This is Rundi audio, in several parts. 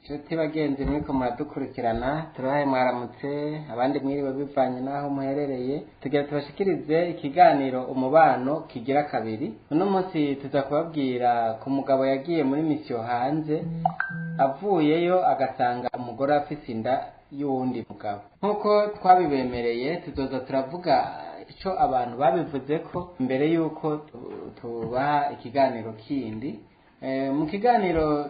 Nshuti bagenzi muriko muradukurikirana turahaye mwaramutse abandi mwiriwe bivanye naho muherereye tugira tubashikirize ikiganiro umubano kigira kabiri. Uno munsi tuza kubabwira ku mugabo yagiye muri misiyo hanze avuyeyo agasanga umugore afise inda y'uwundi mugabo. Nkuko twabibemereye tuzoza turavuga ico abantu babivuze ko mbere yuko tubaha ikiganiro kindi. Mu kiganiro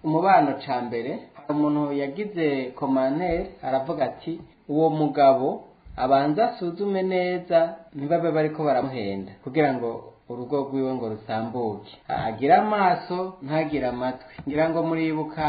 umubano ca mbere umuntu yagize commentaire aravuga ati uwo mugabo abanza asuzume neza ntibabe bariko baramuhenda kugira ngo urugo rwiwe ngo rusambuke, agira amaso ntagira amatwi. Ngira ngo muribuka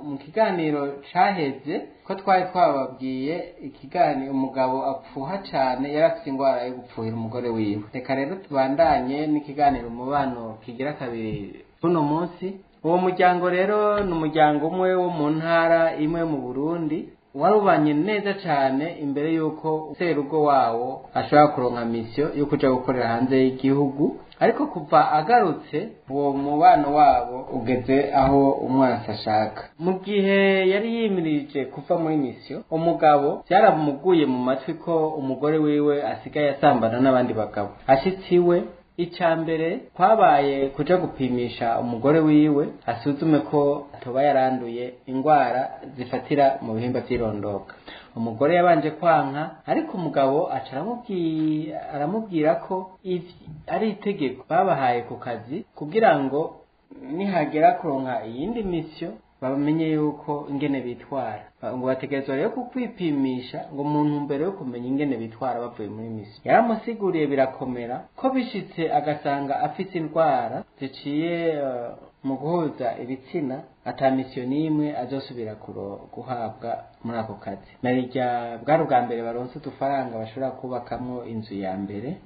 mu kiganiro caheze ko twari twababwiye ikiganiro umugabo apfuha cane yarafise ingwara yo gupfuhira umugore wiwe. Reka rero tubandanye n'ikiganiro umubano kigira kabiri uno munsi. Uwo muryango rero ni umuryango umwe wo mu ntara imwe mu Burundi warubanye neza cane imbere yuko serugo wawo ashobora kuronka misiyo yo kuja gukorera hanze y'igihugu, ariko kuva agarutse uwo mubano wabo ugeze aho umwansi ashaka. Mu gihe yari yimirije kuva muri misiyo, umugabo vyaramuguye mu matwi ko umugore wiwe asigaye asambana n'abandi bagabo. Ashitsi iwe icambere kwabaye kuja gupimisha umugore wiwe asuzume ko atoba yaranduye ingwara zifatira mu bihimba vy'irondoka. Umugore yabanje kwanka, ariko umugabo aramubwira ko ari itegeko babahaye ku kazi kugira ngo nihagera kuronka iyindi misiyo bamenye yuko ingene bitwara, ngo bategerezwa rero kukwipimisha ngo umuntu mbere yo kumenya ingene bitwara bavuye muri misiyo. Yaramusiguriye birakomera ko bishitse agasanga afise indwara ziciye mu guhuza ibitsina ata misiyo n'imwe azosubira guhabwa muri ako kazi. Narirya bwari ubwa mbere baronse udufaranga bashobora kubakamwo inzu ya mbere.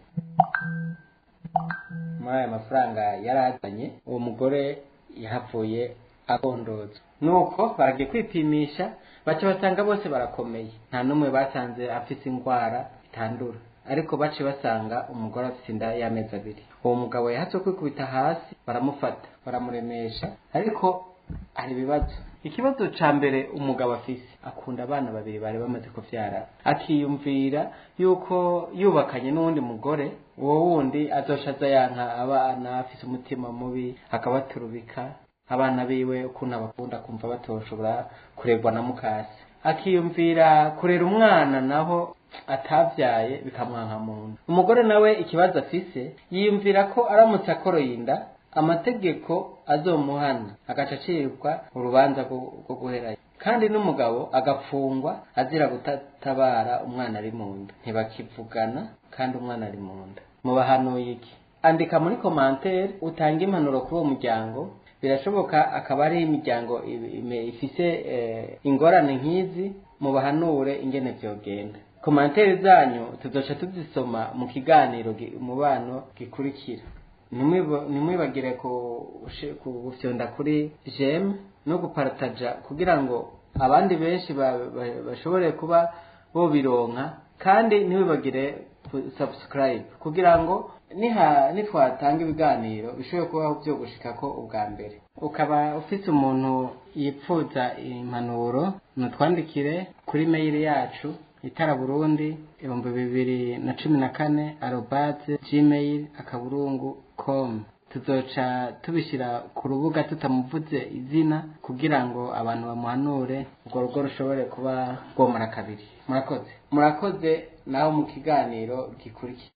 Muri ayo mafaranga yarazanye uwo mugore yahavuye agondozwa. Nuko baragiye kwipimisha baca basanga bose barakomeye, nta numwe basanze afise ingwara itandura, ariko bace basanga umugore afise inda y'amezi 2. Uwo mugabo yahatse kwikubita hasi, baramufata baramuremesha, ariko hari ibibazo. Ikibazo ca mbere umugabo afise akunda abana 2 bari bamaze kuvyara, akiyumvira yuko yubakanye n'uwundi mugore uwo wundi azoshaza yanka abana, afise umutima mubi akabaturubika abana biwe ukuntu abakunda kumva batoshobora kuregwa na mukase. Akiyumvira kurera umwana naho atavyaye bikamwanka muntu. Umugore nawe ikibazo afise yiyumvira ko aramutse akoroye inda amategeko azomuhana agaca acirwa urubanza rwo guherayo, kandi n'umugabo agafungwa azira gutatabara umwana ari mu nda. Ntibakivugana kandi umwana ari mu nda. Mubahanuye iki? Andika muri commentaire utange impanuro kuri uwo muryango. Birashoboka akaba ari imiryango ifise ingorane nk'izi, mubahanure ingene vyogenda. Commentaire zanyu tuzoca tuzisoma mu kiganiro umubano gikurikira. Nimwibagire gufyonda kuri j'aime no gupartaja kugira ngo abandi benshi bashobore kuba bobironka, kandi ntiwibagire subscribe kugira ngo nitwatanga ibiganiro bishobora kubaho byo gushikako ubwa mbere. Ukaba ufite umuntu yipfuza impanuro, nutwandikire kuri mail yacu itaraburundi2014@gmail.com. tuzoca tubishira ku rubuga tutamuvuze izina kugira ngo abantu bamuhanure urwo rugo rushobore kuba rwomara kabiri. Murakoze naho mu kiganiro gikurikira.